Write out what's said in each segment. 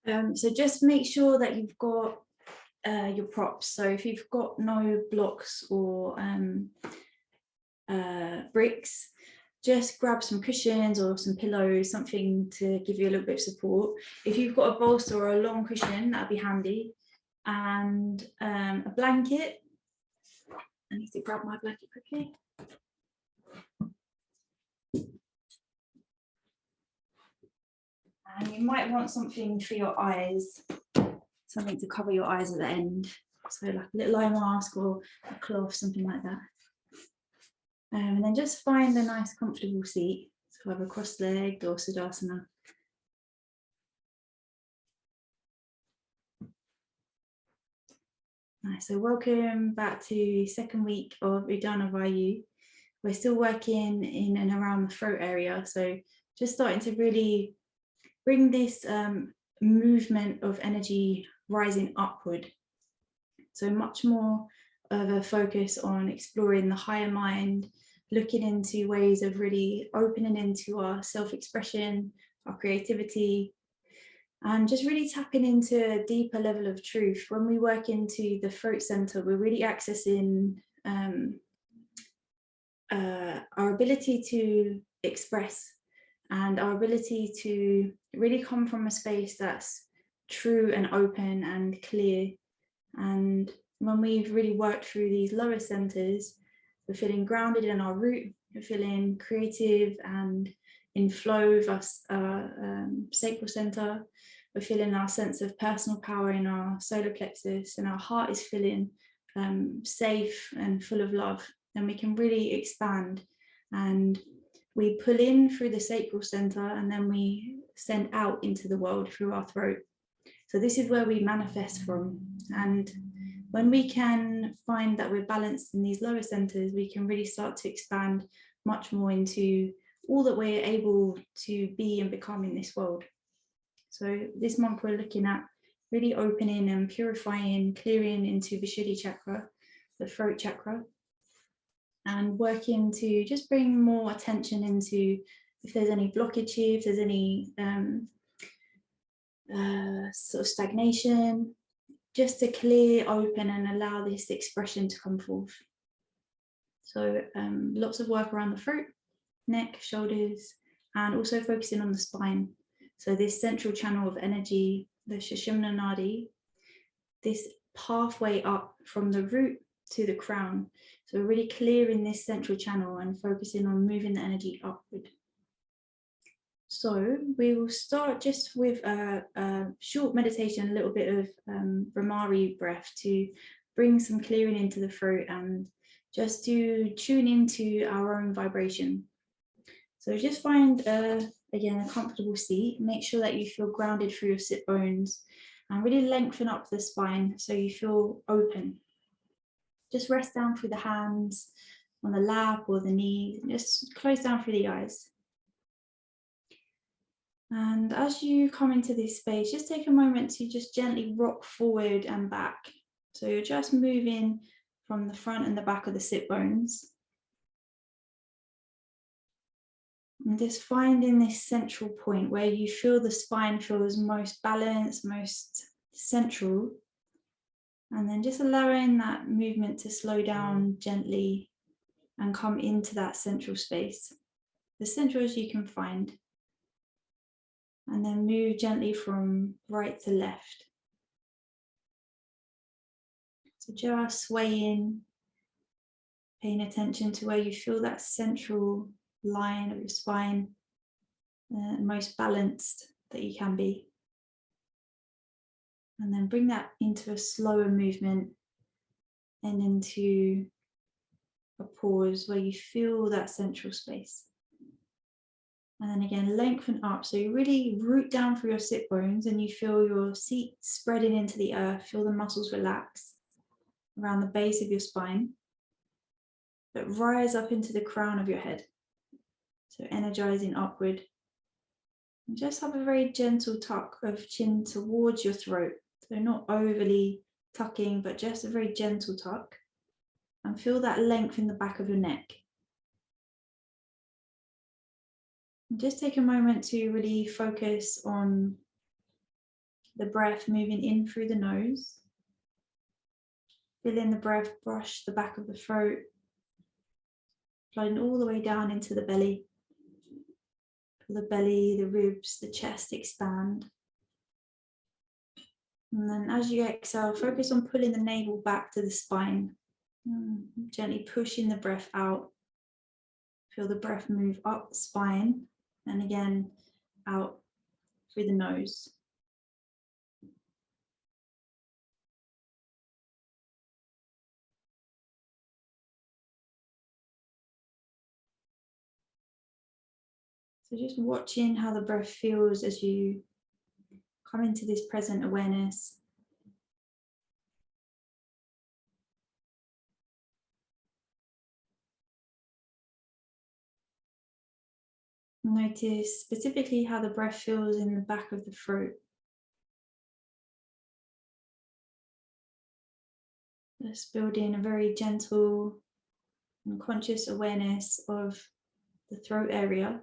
So just make sure that you've got your props. So if you've got no blocks or bricks, just grab some cushions or some pillows, something to give you a little bit of support. If you've got a bolster or a long cushion, that'd be handy. And a blanket. I need to grab my blanket quickly. And you might want something for your eyes, something to cover your eyes at the end. So like a little eye mask or a cloth, something like that. And then just find a nice comfortable seat. So either cross-legged or Shavasana. Nice, so welcome back to second week of Udana Vayu. We're still working in and around the throat area. So just starting to really bring this movement of energy rising upward. So much more of a focus on exploring the higher mind, looking into ways of really opening into our self-expression, our creativity, and just really tapping into a deeper level of truth. When we work into the throat center, we're really accessing our ability to express and our ability to really come from a space that's true and open and clear. And when we've really worked through these lower centers, we're feeling grounded in our root, we're feeling creative and in flow with our sacral center, we're feeling our sense of personal power in our solar plexus, and our heart is feeling safe and full of love. And we can really expand, and we pull in through the sacral center and then we send out into the world through our throat. So this is where we manifest from. And when we can find that we're balanced in these lower centers, we can really start to expand much more into all that we're able to be and become in this world. So this month we're looking at really opening and purifying, clearing into Vishuddhi chakra, the throat chakra, and working to just bring more attention into if there's any blockage here, if there's any sort of stagnation, just to clear, open and allow this expression to come forth. So lots of work around the throat, neck, shoulders, and also focusing on the spine. So this central channel of energy, the Sushumna Nadi, this pathway up from the root to the crown. So we're really clearing this central channel and focusing on moving the energy upward. So we will start just with a short meditation, a little bit of Brahmari breath to bring some clearing into the throat and just to tune into our own vibration. So just find, again, a comfortable seat. Make sure that you feel grounded through your sit bones and really lengthen up the spine so you feel open. Just rest down through the hands on the lap or the knees, and just close down through the eyes. And as you come into this space, just take a moment to just gently rock forward and back. So you're just moving from the front and the back of the sit bones. And just finding this central point where you feel the spine feels most balanced, most central. And then just allowing that movement to slow down gently and come into that central space, as central as you can find. And then move gently from right to left. So just swaying, paying attention to where you feel that central line of your spine, most balanced that you can be. And then bring that into a slower movement and into a pause where you feel that central space. And then again, lengthen up. So you really root down through your sit bones and you feel your seat spreading into the earth. Feel the muscles relax around the base of your spine, but rise up into the crown of your head. So energizing upward. And just have a very gentle tuck of chin towards your throat. So not overly tucking, but just a very gentle tuck. And feel that length in the back of your neck. And just take a moment to really focus on The breath moving in through the nose. Feeling the breath brush the back of the throat, flowing all the way down into the belly. Feel the belly, the ribs, the chest expand. And then as you exhale, focus on pulling the navel back to the spine. Gently pushing the breath out. Feel the breath move up the spine and again out through the nose. So just watching how the breath feels as you come into this present awareness. Notice specifically how the breath feels in the back of the throat. Just building a very gentle and conscious awareness of the throat area.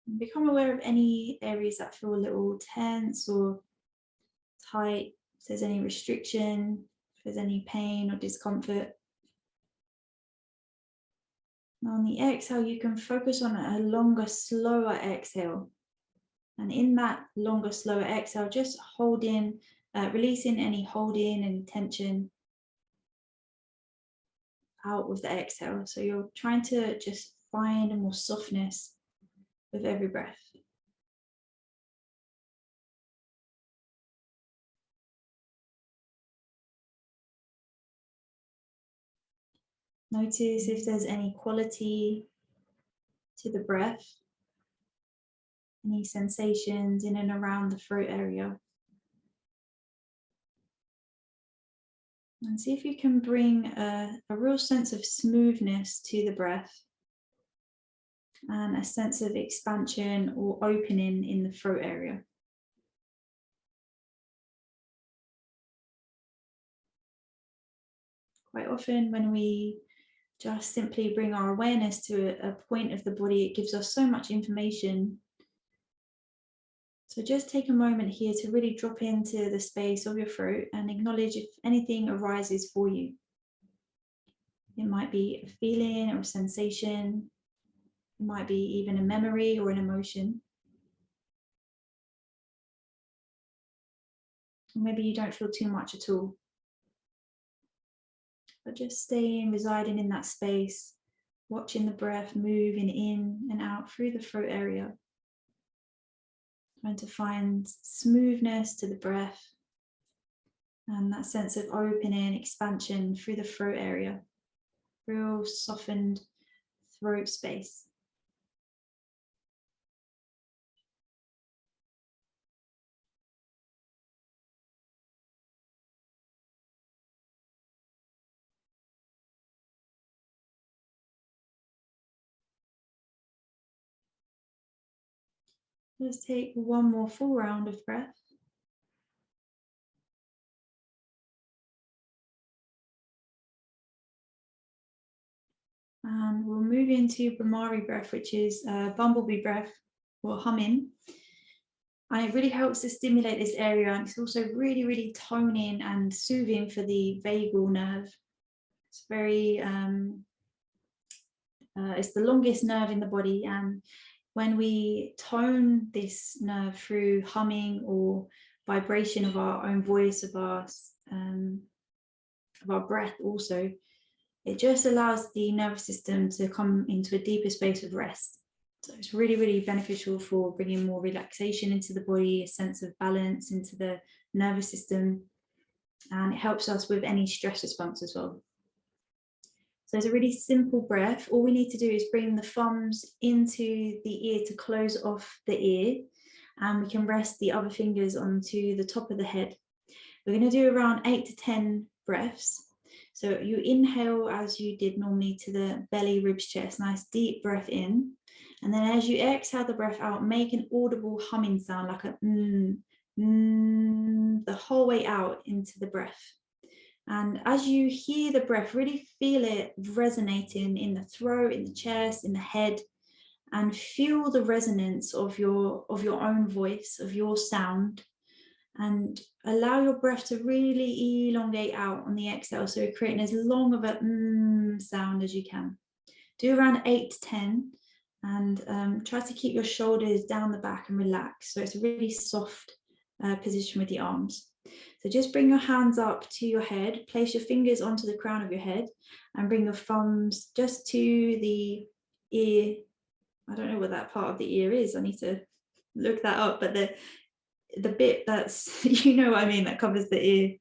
And become aware of any areas that feel a little tense or tight, if there's any restriction, if there's any pain or discomfort. Now on the exhale, you can focus on a longer, slower exhale. And in that longer, slower exhale, just holding, releasing any holding and tension out with the exhale. So you're trying to just find more softness with every breath. Notice if there's any quality to the breath, any sensations in and around the throat area. And see if you can bring a real sense of smoothness to the breath and a sense of expansion or opening in the throat area. Quite often when we just simply bring our awareness to a point of the body, it gives us so much information. So just take a moment here to really drop into the space of your throat and acknowledge if anything arises for you. It might be a feeling or a sensation. It might be even a memory or an emotion. Or maybe you don't feel too much at all. But just staying, residing in that space, watching the breath moving in and out through the throat area. Trying to find smoothness to the breath and that sense of opening, expansion through the throat area. Real softened throat space. Let's take one more full round of breath. And we'll move into Brahmari breath, which is bumblebee breath or humming. And it really helps to stimulate this area. And it's also really, really toning and soothing for the vagal nerve. It's very, it's the longest nerve in the body. And when we tone this nerve through humming or vibration of our own voice, of our breath also, it just allows the nervous system to come into a deeper space of rest. So it's really, really beneficial for bringing more relaxation into the body, a sense of balance into the nervous system, and it helps us with any stress response as well. So it's a really simple breath. All we need to do is bring the thumbs into the ear to close off the ear, and we can rest the other fingers onto the top of the head. We're going to do around 8 to 10 breaths. So you inhale as you did normally to the belly, ribs, chest, nice deep breath in. And then as you exhale the breath out, make an audible humming sound like a the whole way out into the breath. And as you hear the breath, really feel it resonating in the throat, in the chest, in the head. and feel the resonance of your own voice, of your sound, and allow your breath to really elongate out on the exhale, so creating as long of a sound as you can. Do around 8 to 10, and try to keep your shoulders down the back and relax, so it's a really soft position with the arms. So just bring your hands up to your head, place your fingers onto the crown of your head, and bring your thumbs just to the ear. I don't know what that part of the ear is, I need to look that up, but the bit that's, you know what I mean, that covers the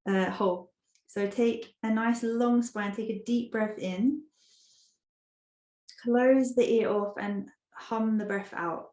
ear hole. So take a nice long spine, take a deep breath in, close the ear off and hum the breath out.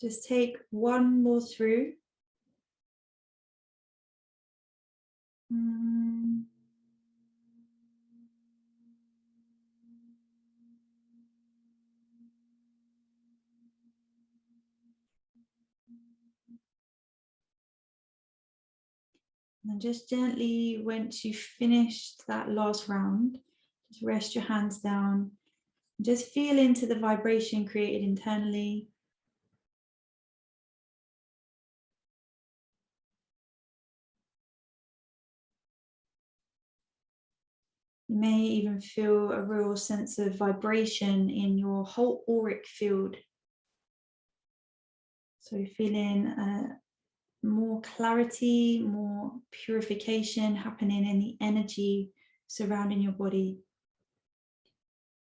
Just take one more through. And just gently, once you've finished that last round, just rest your hands down. Just feel into the vibration created internally. You may even feel a real sense of vibration in your whole auric field. So feeling more clarity, more purification happening in the energy surrounding your body,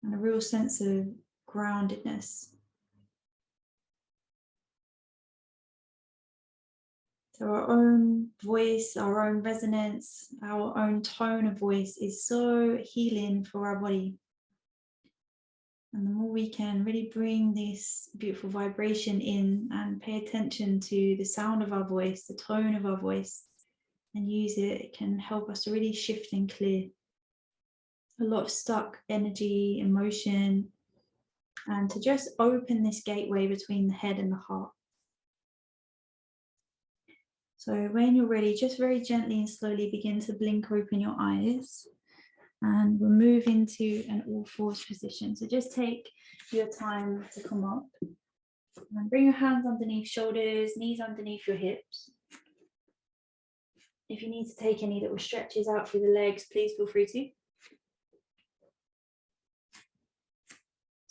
and a real sense of groundedness. So our own voice, our own resonance, our own tone of voice is so healing for our body. And the more we can really bring this beautiful vibration in and pay attention to the sound of our voice, the tone of our voice, and use it, it can help us to really shift and clear a lot of stuck energy, emotion, and to just open this gateway between the head and the heart. So when you're ready, just very gently and slowly begin to blink open your eyes, and we'll move into an all fours position. So just take your time to come up and bring your hands underneath shoulders, knees underneath your hips. If you need to take any little stretches out through the legs, please feel free to.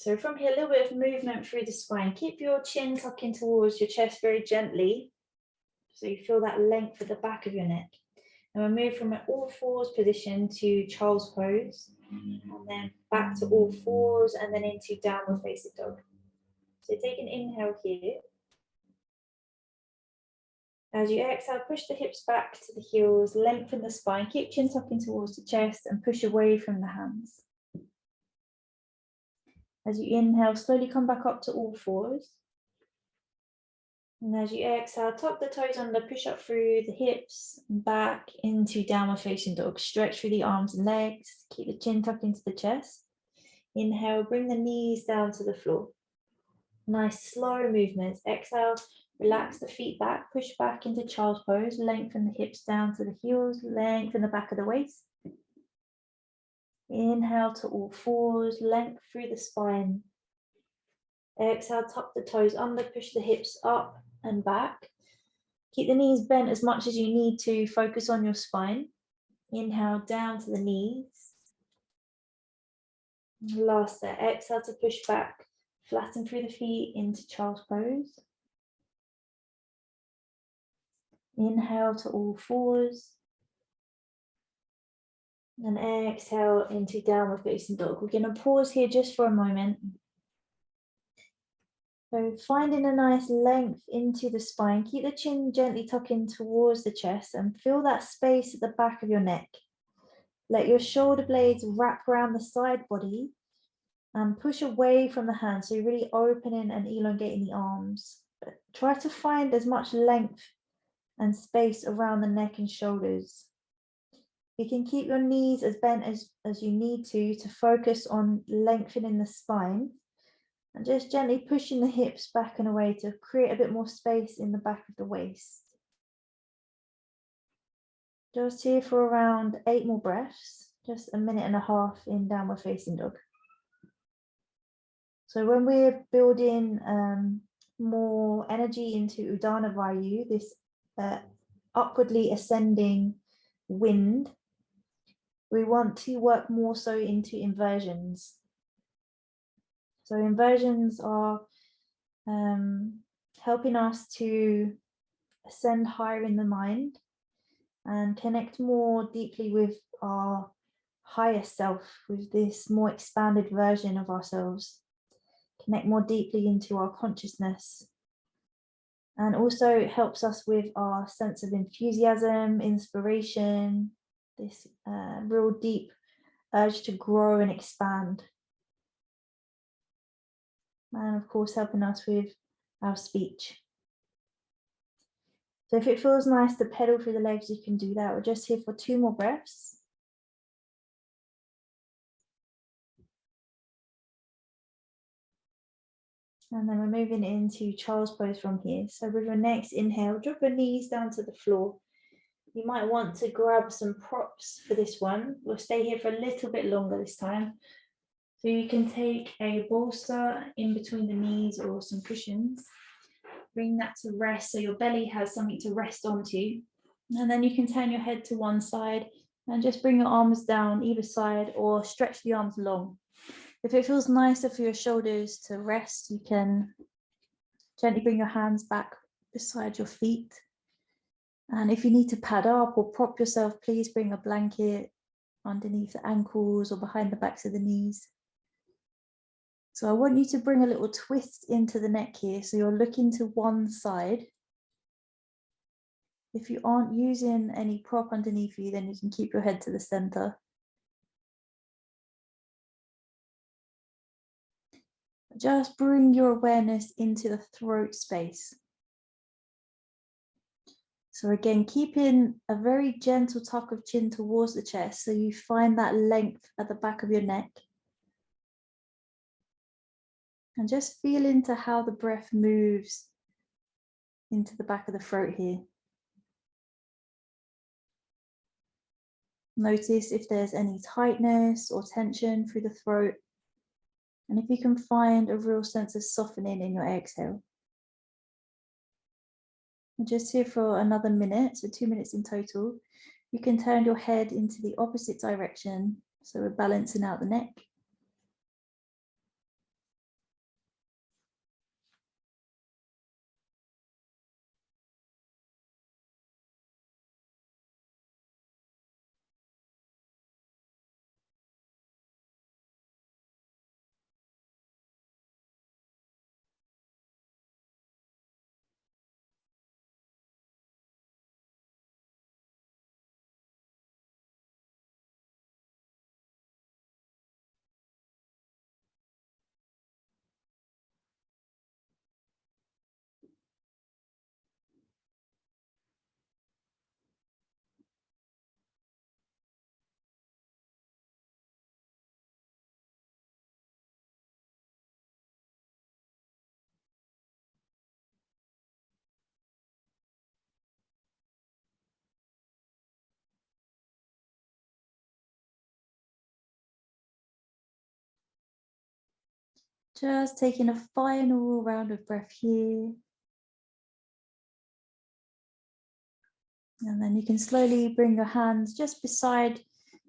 So from here, a little bit of movement through the spine. Keep your chin tucking towards your chest very gently, so you feel that length at the back of your neck. And we'll move from an all fours position to child's pose, and then back to all fours, and then into downward facing dog. So take an inhale here. As you exhale, push the hips back to the heels, lengthen the spine, keep chin tucking towards the chest and push away from the hands. As you inhale, slowly come back up to all fours. And as you exhale, tuck the toes under, push up through the hips and back into downward facing dog. Stretch through the arms and legs, keep the chin tucked into the chest. Inhale, bring the knees down to the floor. Nice slow movements. Exhale, relax the feet back, push back into child's pose, lengthen the hips down to the heels, lengthen the back of the waist. Inhale to all fours, length through the spine. Exhale, tuck the toes under, push the hips up and back. Keep the knees bent as much as you need to, focus on your spine. Inhale down to the knees. Last set, exhale to push back, flatten through the feet into child's pose. Inhale to all fours. And exhale into downward facing dog. We're going to pause here just for a moment. So finding a nice length into the spine, keep the chin gently tucking towards the chest and feel that space at the back of your neck. Let your shoulder blades wrap around the side body and push away from the hands. So you're really opening and elongating the arms. But try to find as much length and space around the neck and shoulders. You can keep your knees as bent as you need to focus on lengthening the spine. And just gently pushing the hips back and away to create a bit more space in the back of the waist. Just here for around 8 more breaths, just a minute and a half in downward facing dog. So when we're building more energy into Udana Vayu, this upwardly ascending wind, we want to work more so into inversions. So inversions are helping us to ascend higher in the mind and connect more deeply with our higher self, with this more expanded version of ourselves. Connect more deeply into our consciousness. And also it helps us with our sense of enthusiasm, inspiration, this real deep urge to grow and expand. And of course, helping us with our speech. So if it feels nice to pedal through the legs, you can do that. We're just here for 2 more breaths. And then we're moving into child's pose from here. So with your next inhale, drop your knees down to the floor. You might want to grab some props for this one. We'll stay here for a little bit longer this time. So you can take a bolster in between the knees or some cushions. Bring that to rest so your belly has something to rest onto. And then you can turn your head to one side and just bring your arms down either side or stretch the arms long. If it feels nicer for your shoulders to rest, you can gently bring your hands back beside your feet. And if you need to pad up or prop yourself, please bring a blanket underneath the ankles or behind the backs of the knees. So I want you to bring a little twist into the neck here. So you're looking to one side. If you aren't using any prop underneath you, then you can keep your head to the center. Just bring your awareness into the throat space. So again, keeping a very gentle tuck of chin towards the chest so you find that length at the back of your neck. And just feel into how the breath moves into the back of the throat here. Notice if there's any tightness or tension through the throat. And if you can find a real sense of softening in your exhale. And just here for another minute, so 2 minutes in total. You can turn your head into the opposite direction. So we're balancing out the neck. Just taking a final round of breath here. And then you can slowly bring your hands just beside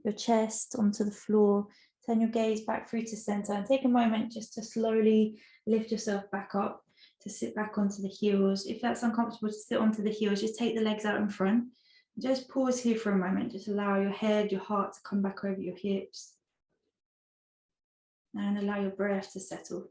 your chest onto the floor. Turn your gaze back through to center and take a moment just to slowly lift yourself back up, to sit back onto the heels. If that's uncomfortable to sit onto the heels, just take the legs out in front. Just pause here for a moment. Just allow your head, your heart to come back over your hips. And allow your breath to settle.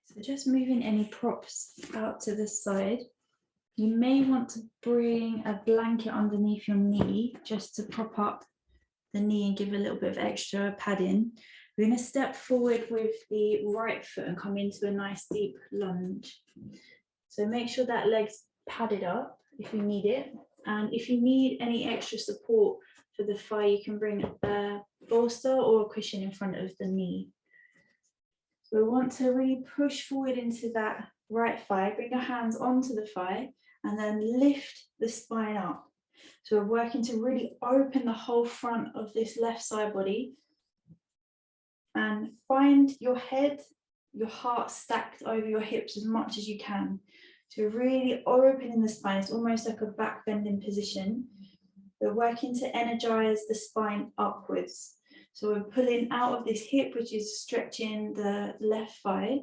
So just moving any props out to the side. You may want to bring a blanket underneath your knee just to prop up the knee and give a little bit of extra padding. We're going to step forward with the right foot and come into a nice deep lunge. So make sure that leg's padded up if you need it. And if you need any extra support for the thigh, you can bring a bolster or a cushion in front of the knee. So we want to really push forward into that right thigh, bring your hands onto the thigh, and then lift the spine up. So we're working to really open the whole front of this left side body and find your head, your heart stacked over your hips as much as you can. So really opening the spine. It's almost like a back bending position. We're working to energize the spine upwards. So we're pulling out of this hip, which is stretching the left thigh,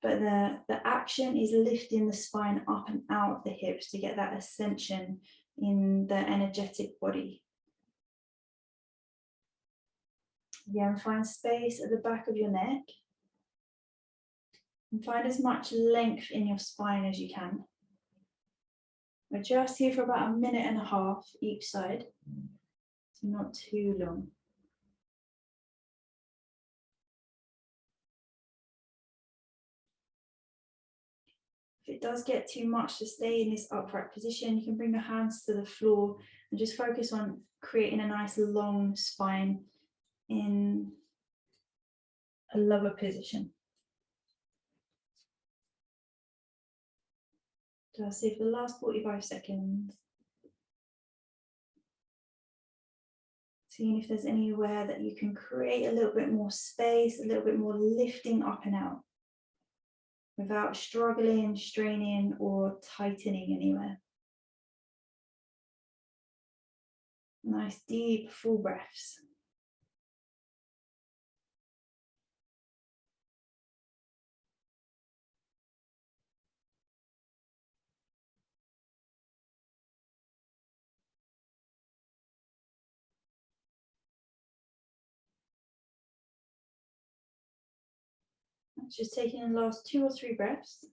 but the action is lifting the spine up and out of the hips to get that ascension in the energetic body. Again, find space at the back of your neck and find as much length in your spine as you can. We're just here for about 1.5 minutes each side, so not too long. If it does get too much to stay in this upright position, you can bring your hands to the floor and just focus on creating a nice long spine in a lower position. Just see for the last 45 seconds. Seeing if there's anywhere that you can create a little bit more space, a little bit more lifting up and out, without struggling, straining, or tightening anywhere. Nice deep full breaths. Just taking the last 2 or 3 breaths.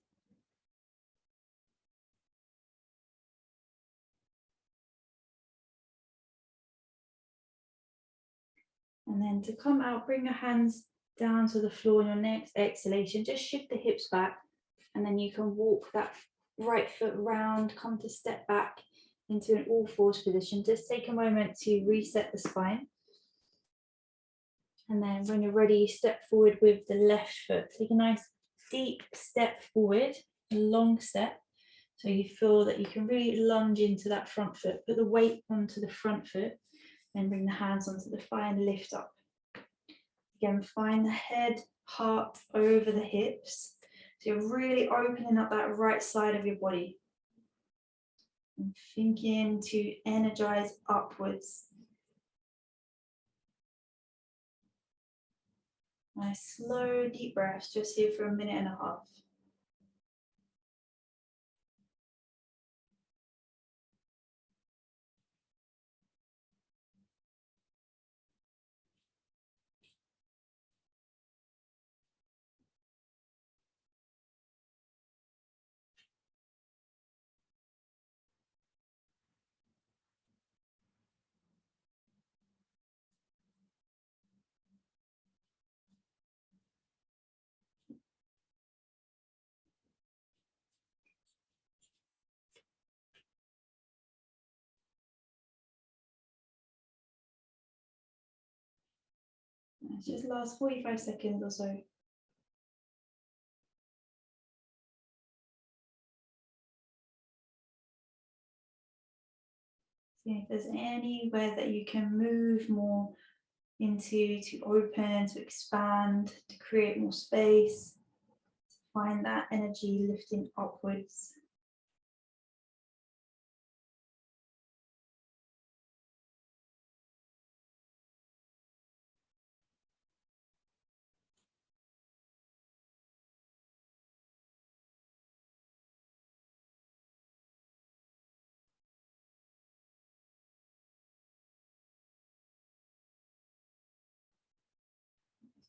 And then to come out, bring your hands down to the floor on your next exhalation. Just shift the hips back, and then you can walk that right foot round, come to step back into an all fours position. Just take a moment to reset the spine. And then when you're ready, step forward with the left foot. Take a nice deep step forward, a long step. So you feel that you can really lunge into that front foot. Put the weight onto the front foot, then bring the hands onto the thigh and lift up. Again, find the head, heart over the hips. So you're really opening up that right side of your body. And thinking to energize upwards. Nice slow deep breaths, just here for 1.5 minutes. Just last 45 seconds or so. See if there's anywhere that you can move more into, to open, to expand, to create more space. Find that energy lifting upwards.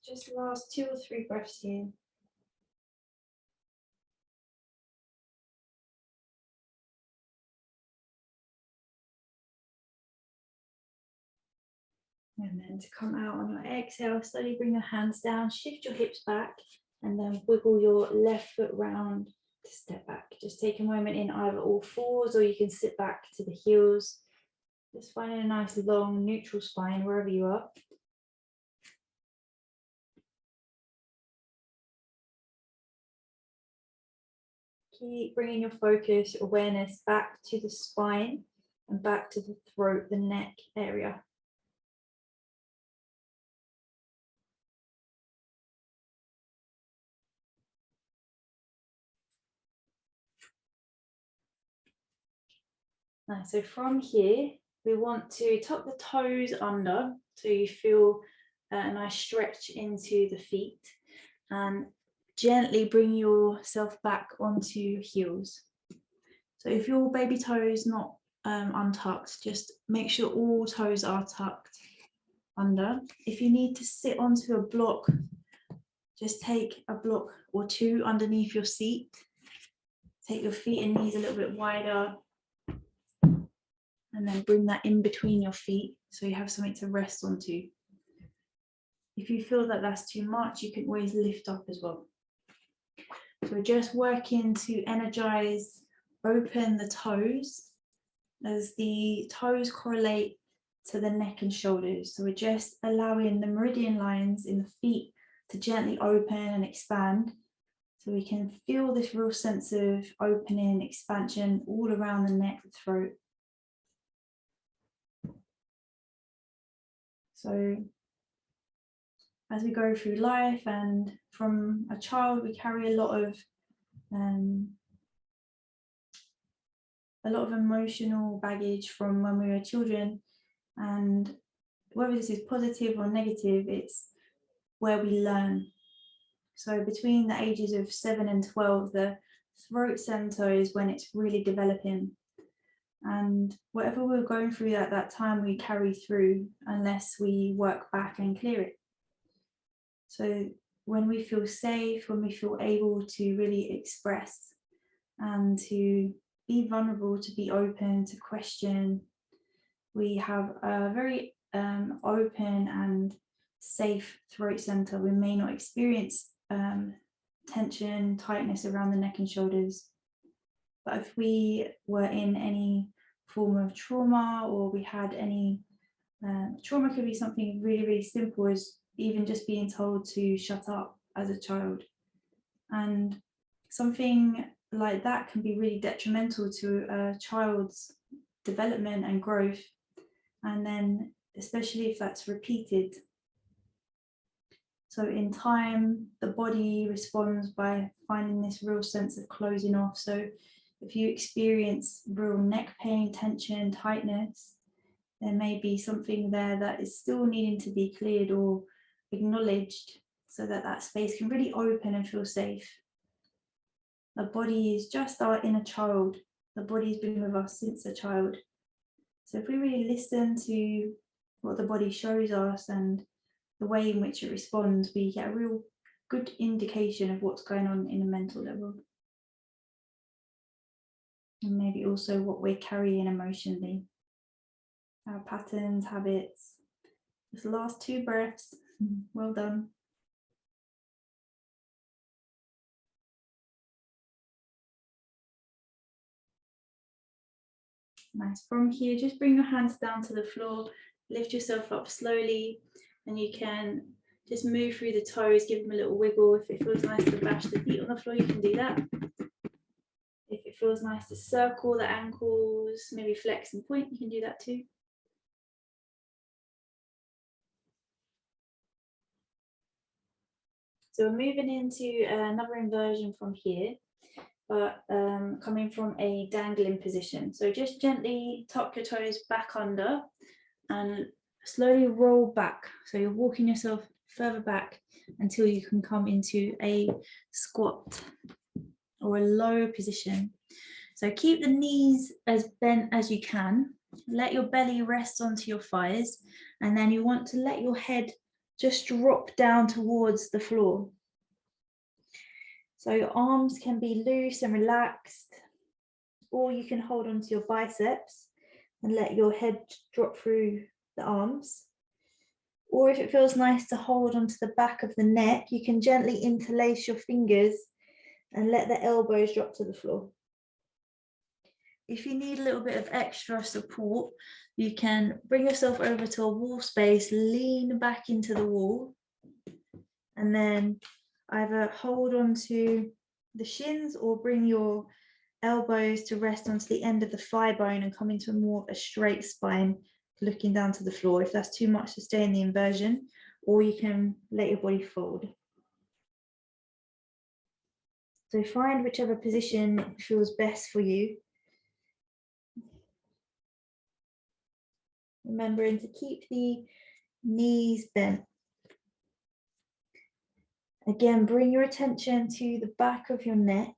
Just last 2 or 3 breaths here. And then to come out on your exhale, slowly bring your hands down, shift your hips back, and then wiggle your left foot round to step back. Just take a moment in either all fours, or you can sit back to the heels. Just finding a nice long neutral spine wherever you are. Keep bringing your focus, awareness back to the spine and back to the throat, the neck area. Nice. So from here, we want to tuck the toes under so you feel a nice stretch into the feet, and gently bring yourself back onto your heels. So if your baby toe is not untucked, just make sure all toes are tucked under. If you need to sit onto a block, just take a block or two underneath your seat. Take your feet and knees a little bit wider, and then bring that in between your feet so you have something to rest onto. If you feel that that's too much, you can always lift up as well. So we're just working to energize, open the toes, as the toes correlate to the neck and shoulders. So we're just allowing the meridian lines in the feet to gently open and expand, so we can feel this real sense of opening, expansion all around the neck, the throat. So as we go through life, and from a child, we carry a lot of emotional baggage from when we were children, and whether this is positive or negative, it's where we learn. So between the ages of 7 and 12, the throat center is when it's really developing, and whatever we're going through at that time, we carry through unless we work back and clear it. So when we feel safe, when we feel able to really express and to be vulnerable, to be open, to question, we have a very open and safe throat center. We may not experience tension, tightness around the neck and shoulders, but if we were in any form of trauma, or we had any trauma, could be something really, really simple as even just being told to shut up as a child, and something like that can be really detrimental to a child's development and growth, and then especially if that's repeated. So in time, the body responds by finding this real sense of closing off. So if you experience real neck pain, tension, tightness, there may be something there that is still needing to be cleared or acknowledged, so that that space can really open and feel safe. The body is just our inner child. The body's been with us since a child. So if we really listen to what the body shows us and the way in which it responds, we get a real good indication of what's going on in a mental level. And maybe also what we're carrying emotionally, our patterns, habits. Just last 2 breaths. Well done. Nice. From here, just bring your hands down to the floor, lift yourself up slowly, and you can just move through the toes, give them a little wiggle. If it feels nice to bash the feet on the floor, you can do that. If it feels nice to circle the ankles, maybe flex and point, you can do that too. So we're moving into another inversion from here, but coming from a dangling position. So just gently tuck your toes back under and slowly roll back. So you're walking yourself further back until you can come into a squat or a low position. So keep the knees as bent as you can. Let your belly rest onto your thighs, and then you want to let your head just drop down towards the floor. So your arms can be loose and relaxed, or you can hold onto your biceps and let your head drop through the arms. Or if it feels nice to hold onto the back of the neck, you can gently interlace your fingers and let the elbows drop to the floor. If you need a little bit of extra support, you can bring yourself over to a wall space, lean back into the wall, and then either hold onto the shins or bring your elbows to rest onto the end of the thigh bone and come into more of a straight spine, looking down to the floor if that's too much to stay in the inversion, or you can let your body fold. So find whichever position feels best for you. Remembering to keep the knees bent. Again, bring your attention to the back of your neck.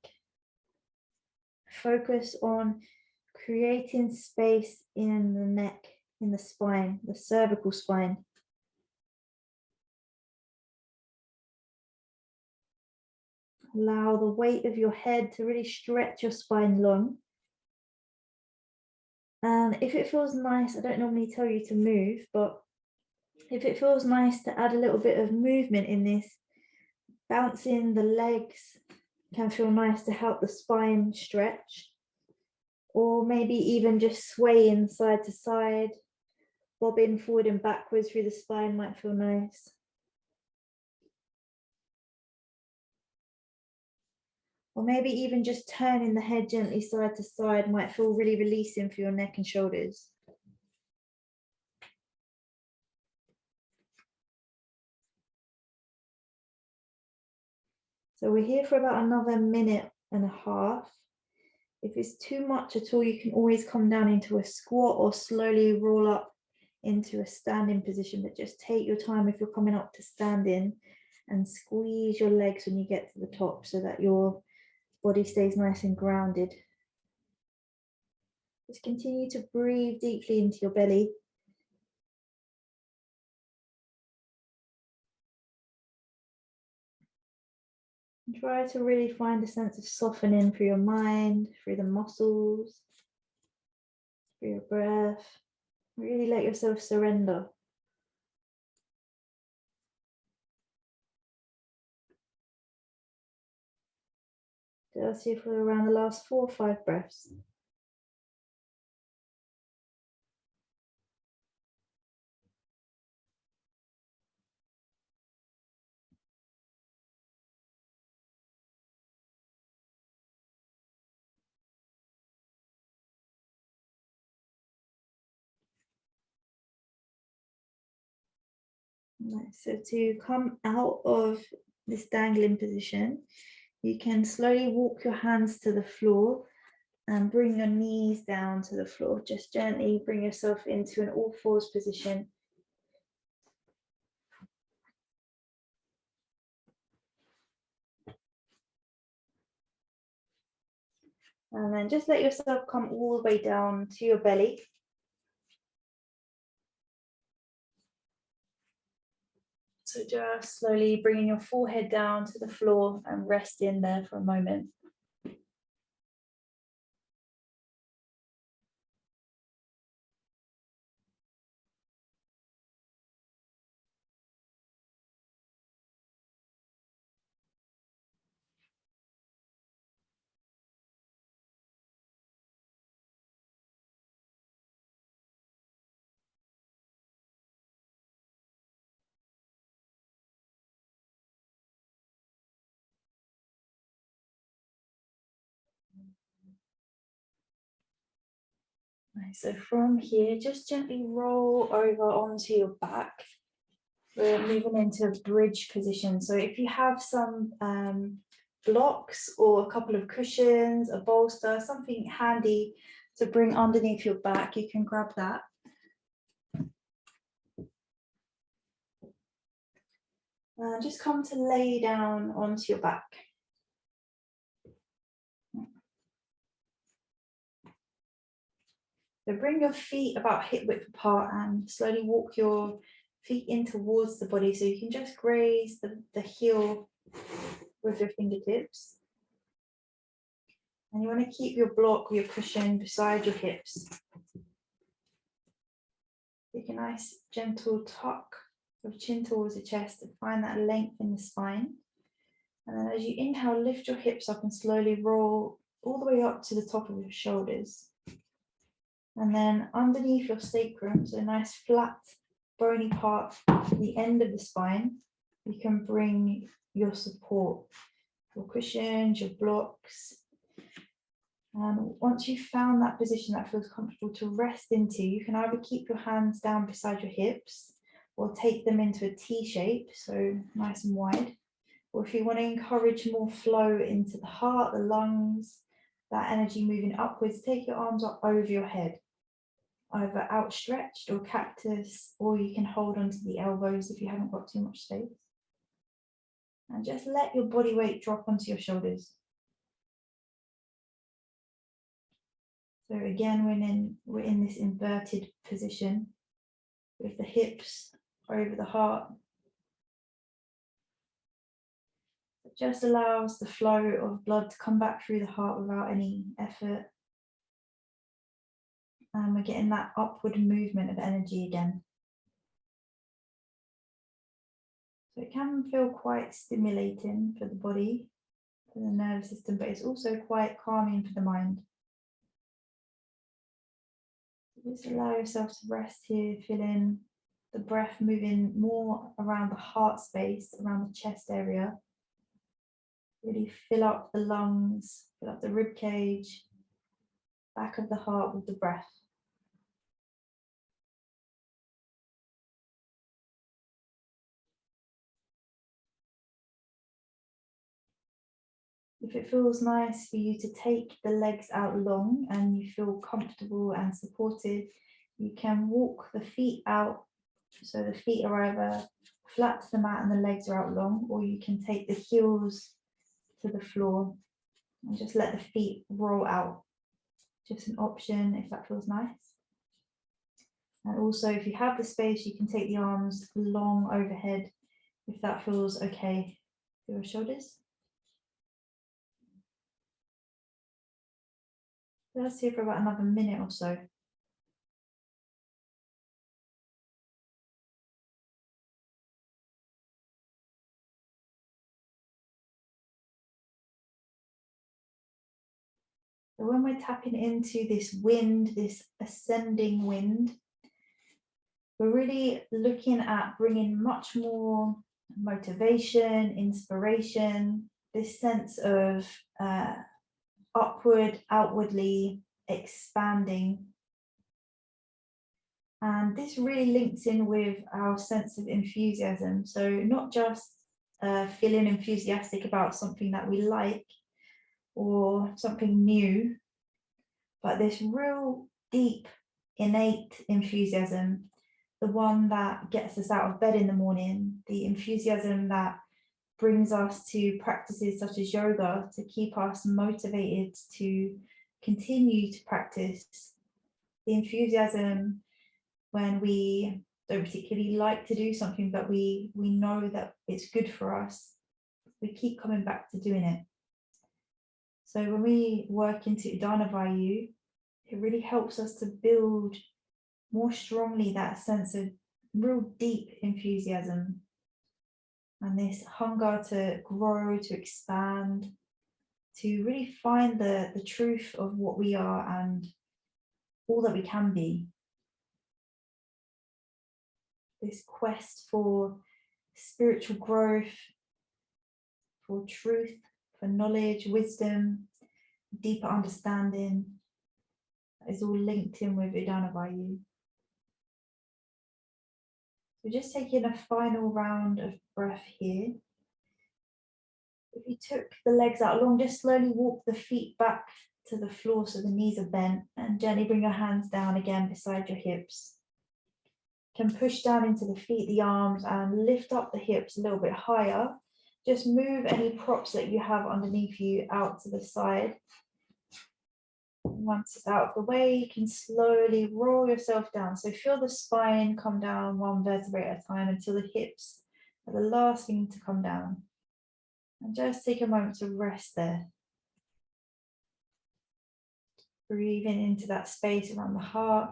Focus on creating space in the neck, in the spine, the cervical spine. Allow the weight of your head to really stretch your spine long. And if it feels nice, I don't normally tell you to move, but if it feels nice to add a little bit of movement in this, bouncing the legs can feel nice to help the spine stretch. Or maybe even just swaying side to side, bobbing forward and backwards through the spine might feel nice. Or maybe even just turning the head gently side to side might feel really releasing for your neck and shoulders. So we're here for about another 1.5 minutes. If it's too much at all, you can always come down into a squat or slowly roll up into a standing position, but just take your time if you're coming up to standing and squeeze your legs when you get to the top so that your body stays nice and grounded. Just continue to breathe deeply into your belly. And try to really find a sense of softening through your mind, through the muscles, through your breath. Really let yourself surrender. Just here for around the last 4 or 5 breaths. Nice. So to come out of this dangling position, you can slowly walk your hands to the floor and bring your knees down to the floor. Just gently bring yourself into an all fours position. And then just let yourself come all the way down to your belly. So just slowly bringing your forehead down to the floor and rest in there for a moment. Nice. So from here, just gently roll over onto your back. We're moving into a bridge position. So if you have some blocks or a couple of cushions, a bolster, something handy to bring underneath your back, you can grab that. And just come to lay down onto your back. So bring your feet about hip width apart and slowly walk your feet in towards the body, so you can just graze the heel with your fingertips. And you want to keep your block or your cushion beside your hips. Take a nice gentle tuck of chin towards the chest and find that length in the spine. And then as you inhale, lift your hips up and slowly roll all the way up to the top of your shoulders. And then underneath your sacrum, so a nice flat bony part at the end of the spine, you can bring your support, your cushions, your blocks. And once you've found that position that feels comfortable to rest into, you can either keep your hands down beside your hips or take them into a T shape, so nice and wide. Or if you want to encourage more flow into the heart, the lungs, that energy moving upwards, take your arms up over your head, either outstretched or cactus, or you can hold onto the elbows if you haven't got too much space. And just let your body weight drop onto your shoulders. So again, we're in this inverted position with the hips over the heart. It just allows the flow of blood to come back through the heart without any effort. And we're getting that upward movement of energy again. So it can feel quite stimulating for the body, for the nervous system, but it's also quite calming for the mind. Just allow yourself to rest here, feeling the breath moving more around the heart space, around the chest area. Really fill up the lungs, fill up the rib cage, back of the heart with the breath. If it feels nice for you to take the legs out long and you feel comfortable and supported, you can walk the feet out, so the feet are either flat to the mat and the legs are out long, or you can take the heels to the floor and just let the feet roll out. Just an option if that feels nice. And also if you have the space, you can take the arms long overhead if that feels okay for your shoulders. Let's see for about another minute or so. So when we're tapping into this wind, this ascending wind, we're really looking at bringing much more motivation, inspiration, this sense of upward, outwardly expanding. And this really links in with our sense of enthusiasm. So not just feeling enthusiastic about something that we like or something new, but this real deep, innate enthusiasm, the one that gets us out of bed in the morning, the enthusiasm that brings us to practices such as yoga to keep us motivated to continue to practice, the enthusiasm when we don't particularly like to do something, but we know that it's good for us, we keep coming back to doing it. So when we work into Udana Vayu, it really helps us to build more strongly that sense of real deep enthusiasm and this hunger to grow, to expand, to really find the truth of what we are and all that we can be. This quest for spiritual growth, for truth, for knowledge, wisdom, deeper understanding. is all linked in with Udana Vayu. So just taking a final round of breath here. If you took the legs out long, just slowly walk the feet back to the floor so the knees are bent, and gently bring your hands down again beside your hips. You can push down into the feet, the arms, and lift up the hips a little bit higher. Just move any props that you have underneath you out to the side. Once it's out of the way, you can slowly roll yourself down. So feel the spine come down one vertebrae at a time until the hips are the last thing to come down. And just take a moment to rest there. Breathing into that space around the heart.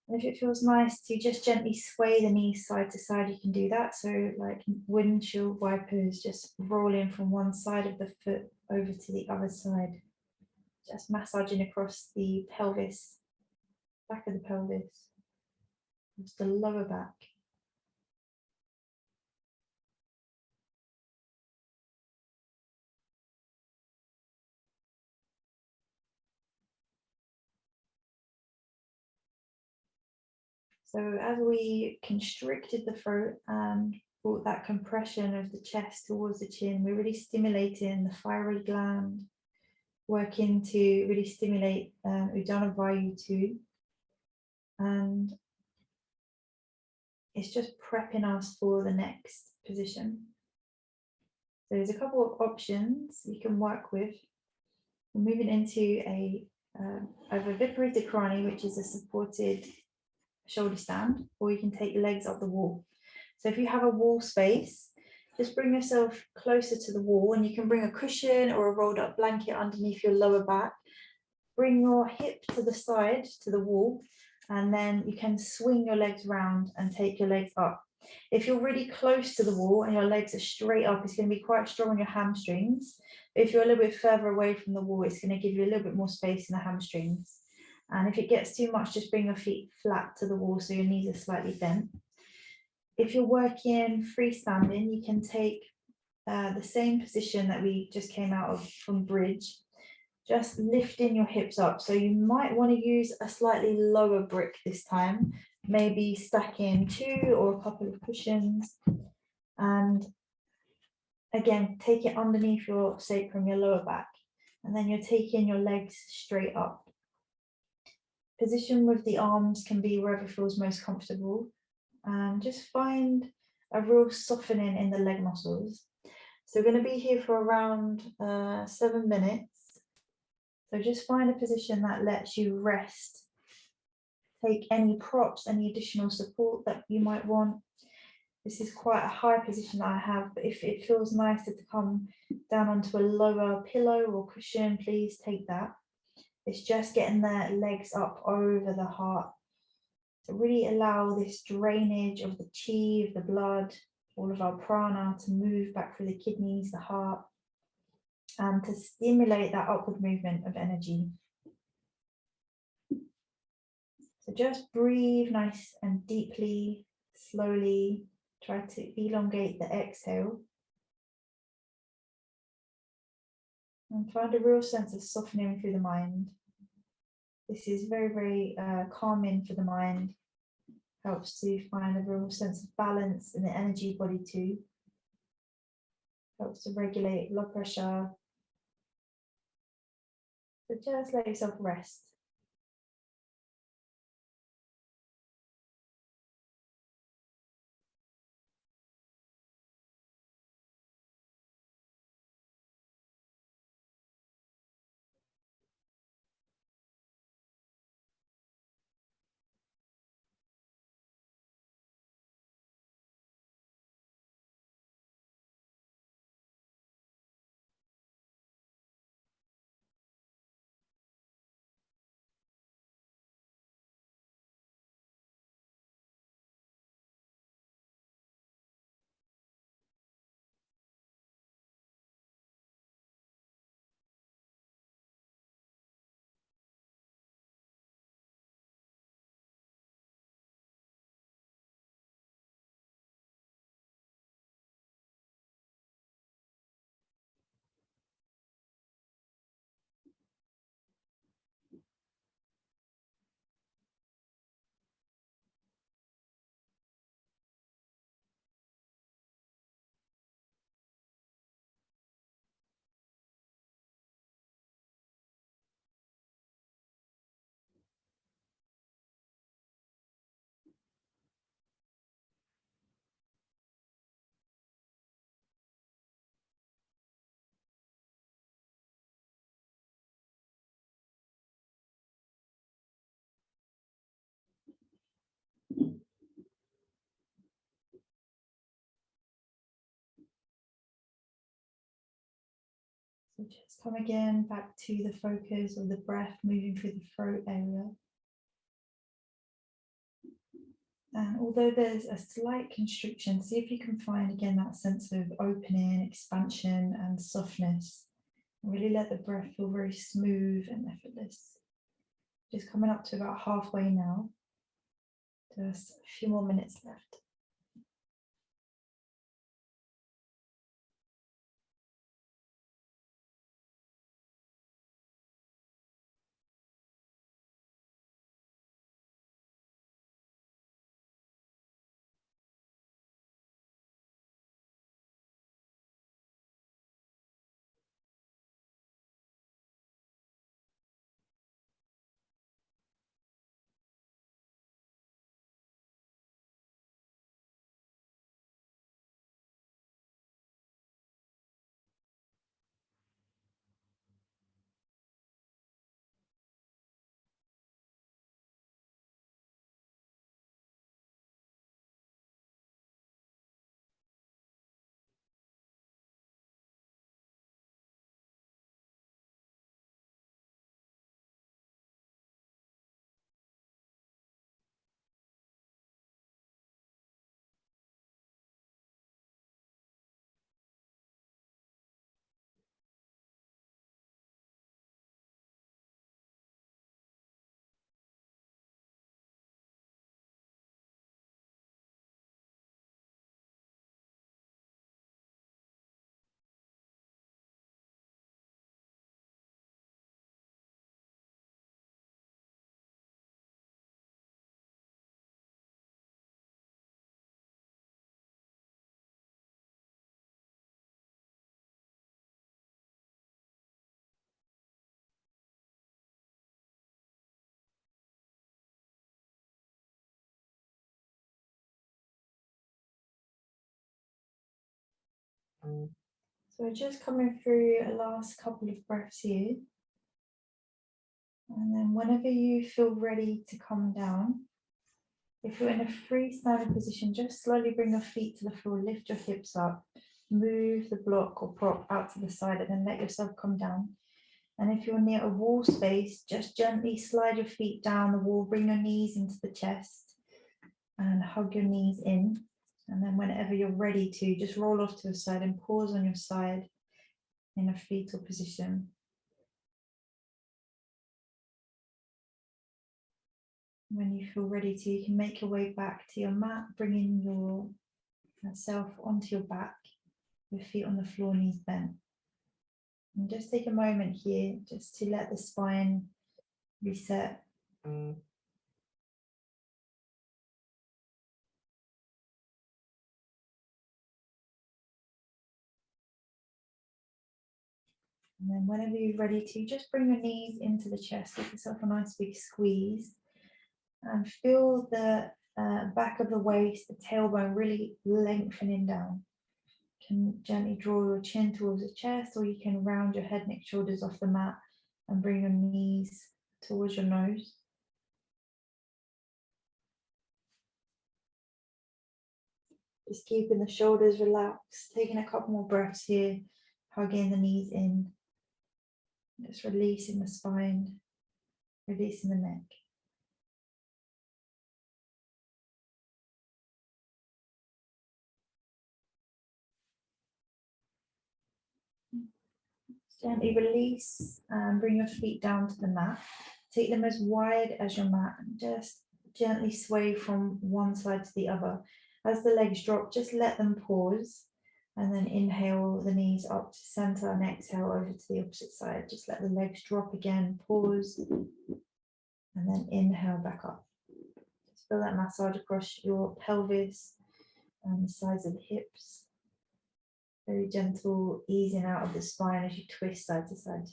And if it feels nice to just gently sway the knees side to side, you can do that. So like windshield wipers, just rolling from one side of the foot over to the other side. Just massaging across the pelvis, back of the pelvis, just the lower back. So as we constricted the throat and brought that compression of the chest towards the chin, we're really stimulating the thyroid gland, working to really stimulate Udana Vayu too. And it's just prepping us for the next position. So there's a couple of options you can work with. We're moving into a Viparita Karani, which is a supported shoulder stand, or you can take your legs up the wall. So if you have a wall space, just bring yourself closer to the wall, and you can bring a cushion or a rolled up blanket underneath your lower back. Bring your hip to the side, to the wall, and then you can swing your legs round and take your legs up. If you're really close to the wall and your legs are straight up, it's going to be quite strong on your hamstrings. But if you're a little bit further away from the wall, it's going to give you a little bit more space in the hamstrings. And if it gets too much, just bring your feet flat to the wall so your knees are slightly bent. If you're working freestanding, you can take the same position that we just came out of from bridge, just lifting your hips up. So you might want to use a slightly lower brick this time, maybe stacking 2 or a couple of cushions. And again, take it underneath your sacrum, your lower back, and then you're taking your legs straight up. Position with the arms can be wherever feels most comfortable, and just find a real softening in the leg muscles. So we're going to be here for around 7 minutes. So just find a position that lets you rest. Take any props, any additional support that you might want. This is quite a high position that I have, but if it feels nicer to come down onto a lower pillow or cushion, please take that. It's just getting the legs up over the heart to really allow this drainage of the chi, of the blood, all of our prana to move back through the kidneys, the heart, and to stimulate that upward movement of energy. So just breathe nice and deeply, slowly. Try to elongate the exhale. And find a real sense of softening through the mind. This is very, very calming for the mind. Helps to find a real sense of balance in the energy body too. Helps to regulate blood pressure. So just let yourself rest. So just come again back to the focus of the breath moving through the throat area. And although there's a slight constriction, see if you can find again that sense of opening, expansion, and softness. Really let the breath feel very smooth and effortless. Just coming up to about halfway now. Just a few more minutes left. So we're just coming through a last couple of breaths here. And then whenever you feel ready to come down, if you're in a freestanding position, just slowly bring your feet to the floor, lift your hips up, move the block or prop out to the side, and then let yourself come down. And if you're near a wall space, just gently slide your feet down the wall, bring your knees into the chest and hug your knees in. And then whenever you're ready to, just roll off to the side and pause on your side in a fetal position. When you feel ready to, you can make your way back to your mat, bringing yourself onto your back, your feet on the floor, knees bent. And just take a moment here just to let the spine reset. And then whenever you're ready to, just bring your knees into the chest, give yourself a nice big squeeze and feel the back of the waist, the tailbone really lengthening down. You can gently draw your chin towards the chest, or you can round your head, neck, shoulders off the mat and bring your knees towards your nose. Just keeping the shoulders relaxed, taking a couple more breaths here, hugging the knees in. Just releasing the spine, releasing the neck. Gently release and bring your feet down to the mat. Take them as wide as your mat and just gently sway from one side to the other. As the legs drop, just let them pause and then inhale the knees up to center and exhale over to the opposite side. Just let the legs drop again, pause, and then inhale back up. Just feel that massage across your pelvis and the sides of the hips. Very gentle easing out of the spine as you twist side to side.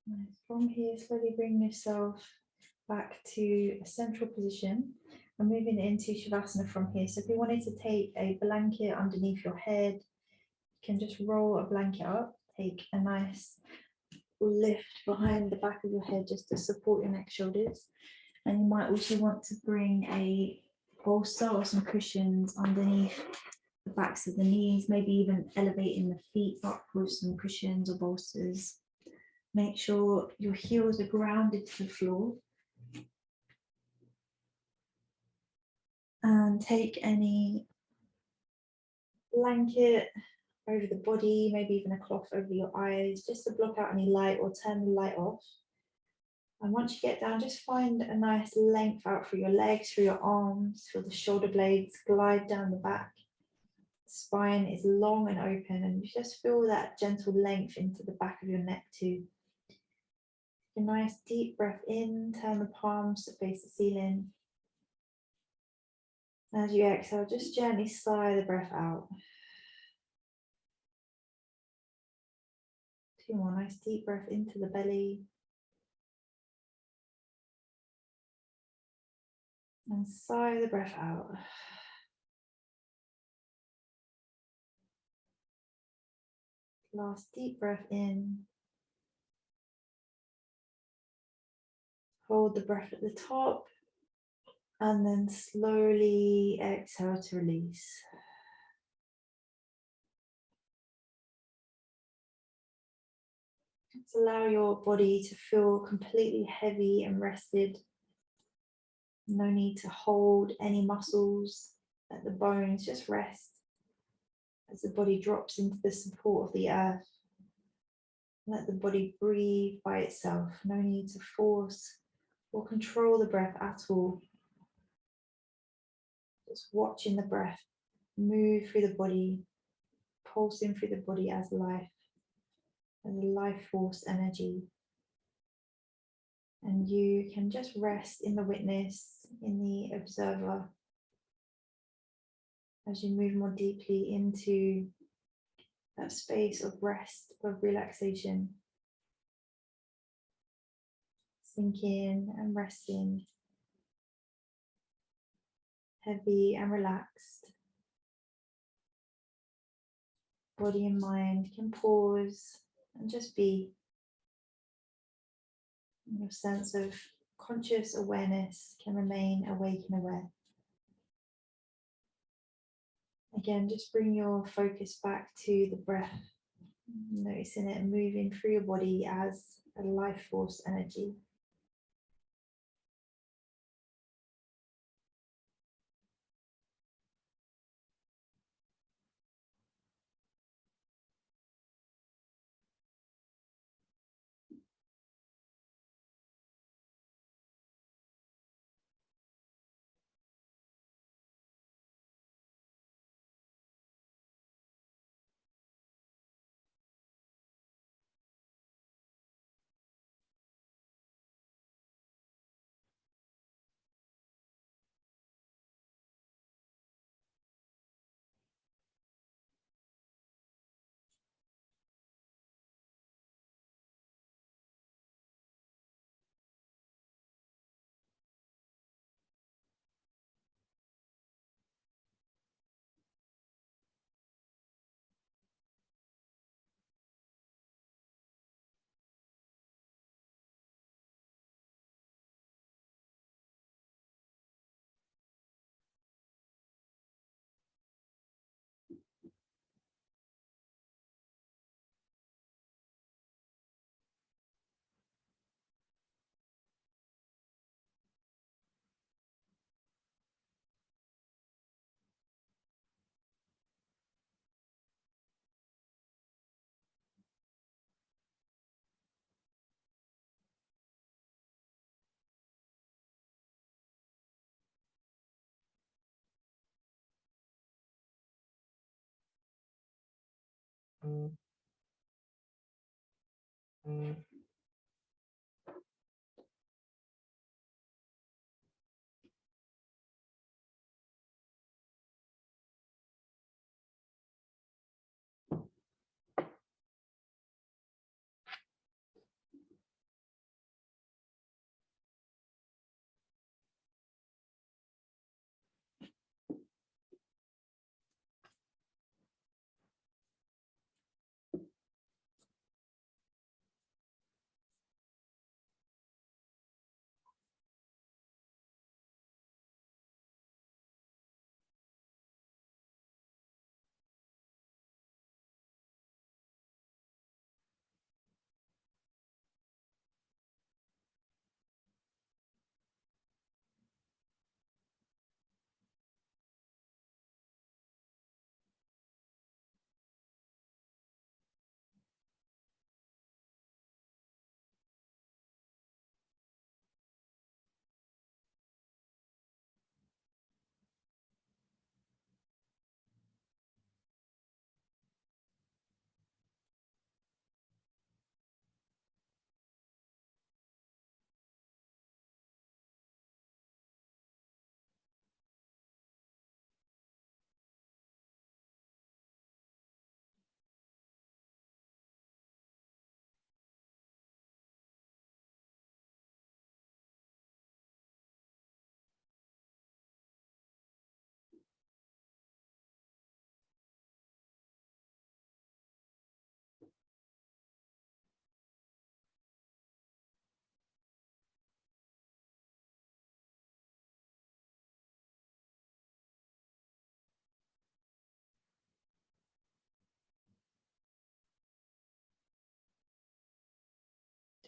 Nice. From here, slowly bring yourself back to a central position. And moving into Shavasana from here. So if you wanted to take a blanket underneath your head, you can just roll a blanket up, take a nice lift behind the back of your head just to support your neck, shoulders. And you might also want to bring a bolster or some cushions underneath the backs of the knees, maybe even elevating the feet up with some cushions or bolsters. Make sure your heels are grounded to the floor. And take any blanket over the body, maybe even a cloth over your eyes, just to block out any light or turn the light off. And once you get down, just find a nice length out through your legs, through your arms, feel the shoulder blades glide down the back. The spine is long and open, and you just feel that gentle length into the back of your neck too. Take a nice deep breath in, turn the palms to face the ceiling. As you exhale, just gently sigh the breath out. 2 more, nice deep breath into the belly. And sigh the breath out. Last deep breath in. Hold the breath at the top. And then slowly exhale to release. Just allow your body to feel completely heavy and rested. No need to hold any muscles. Let the bones just rest as the body drops into the support of the earth. Let the body breathe by itself. No need to force or control the breath at all. Just watching the breath move through the body, pulsing through the body as life, as a life force energy. And you can just rest in the witness, in the observer, as you move more deeply into that space of rest, of relaxation. Sinking and resting, heavy and relaxed. Body and mind can pause and just be. Your sense of conscious awareness can remain awake and aware. Again, just bring your focus back to the breath, noticing it moving through your body as a life force energy.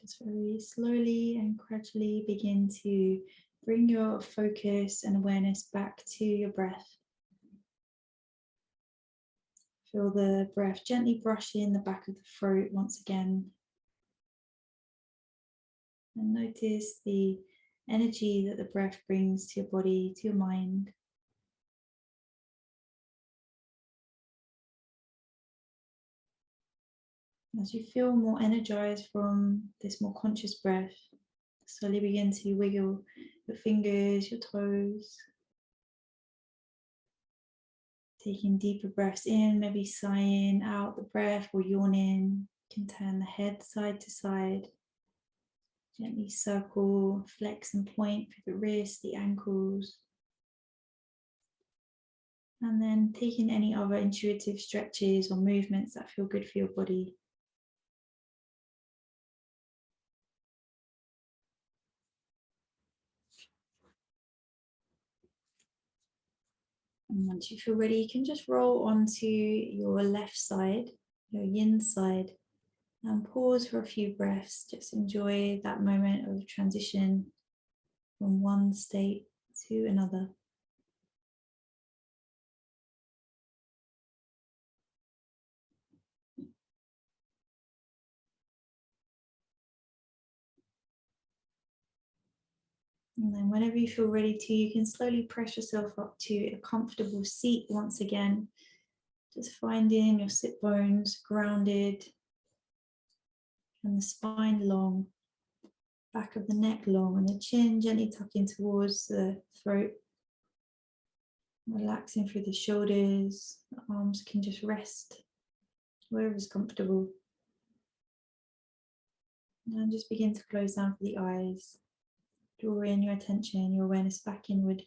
Just very slowly and gradually begin to bring your focus and awareness back to your breath. Feel the breath gently brushing the back of the throat once again. And notice the energy that the breath brings to your body, to your mind. As you feel more energized from this more conscious breath, slowly begin to wiggle your fingers, your toes. Taking deeper breaths in, maybe sighing out the breath or yawning. You can turn the head side to side. Gently circle, flex and point through the wrists, the ankles. And then taking any other intuitive stretches or movements that feel good for your body. And once you feel ready, you can just roll onto your left side, your yin side, and pause for a few breaths. Just enjoy that moment of transition from one state to another. And then whenever you feel ready to, you can slowly press yourself up to a comfortable seat once again. Just finding your sit bones grounded and the spine long, back of the neck long, and the chin gently tucking towards the throat. Relaxing through the shoulders, the arms can just rest wherever is comfortable. And just begin to close down for the eyes. Draw in your attention, your awareness back inward.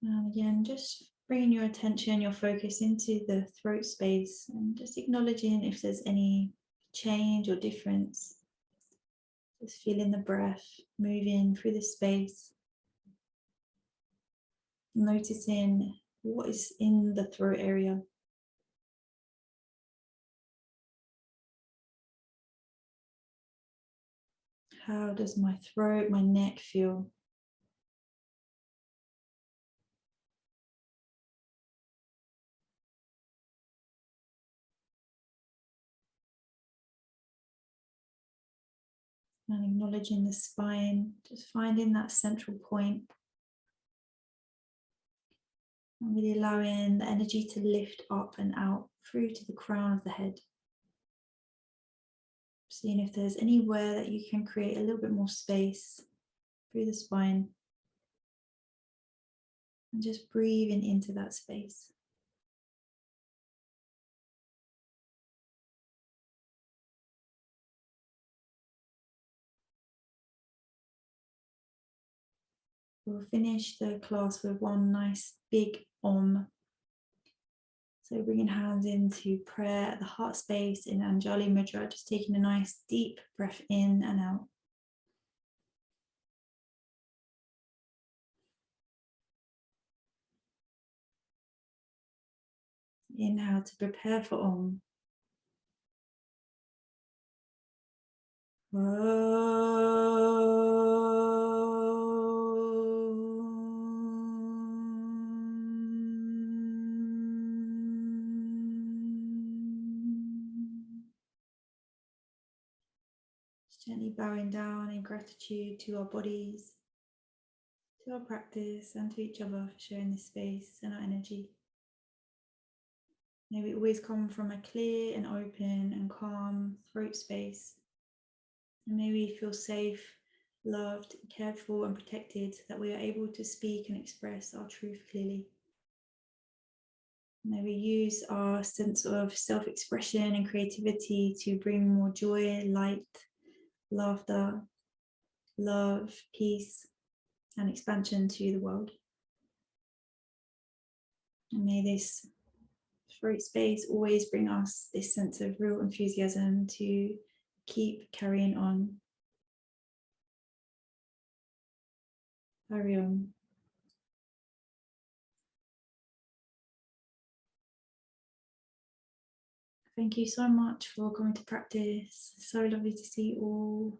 And again, just bringing your attention, your focus into the throat space and just acknowledging if there's any change or difference. Just feeling the breath moving through the space. Noticing what is in the throat area. How does my throat, my neck feel? And acknowledging the spine, just finding that central point. And really allowing the energy to lift up and out through to the crown of the head. Seeing if there's anywhere that you can create a little bit more space through the spine. And just breathing into that space. We'll finish the class with one nice big Om. So bringing hands into prayer at the heart space in Anjali Mudra, just taking a nice deep breath in and out. Inhale to prepare for Om. Gently bowing down in gratitude to our bodies, to our practice, and to each other for sharing this space and our energy. May we always come from a clear and open and calm throat space. And may we feel safe, loved, cared for, and protected, so that we are able to speak and express our truth clearly. May we use our sense of self-expression and creativity to bring more joy, light, laughter, love, peace, and expansion to the world. And may this throat space always bring us this sense of real enthusiasm to keep carrying on. Hari Om. Thank you so much for coming to practice. So lovely to see you all.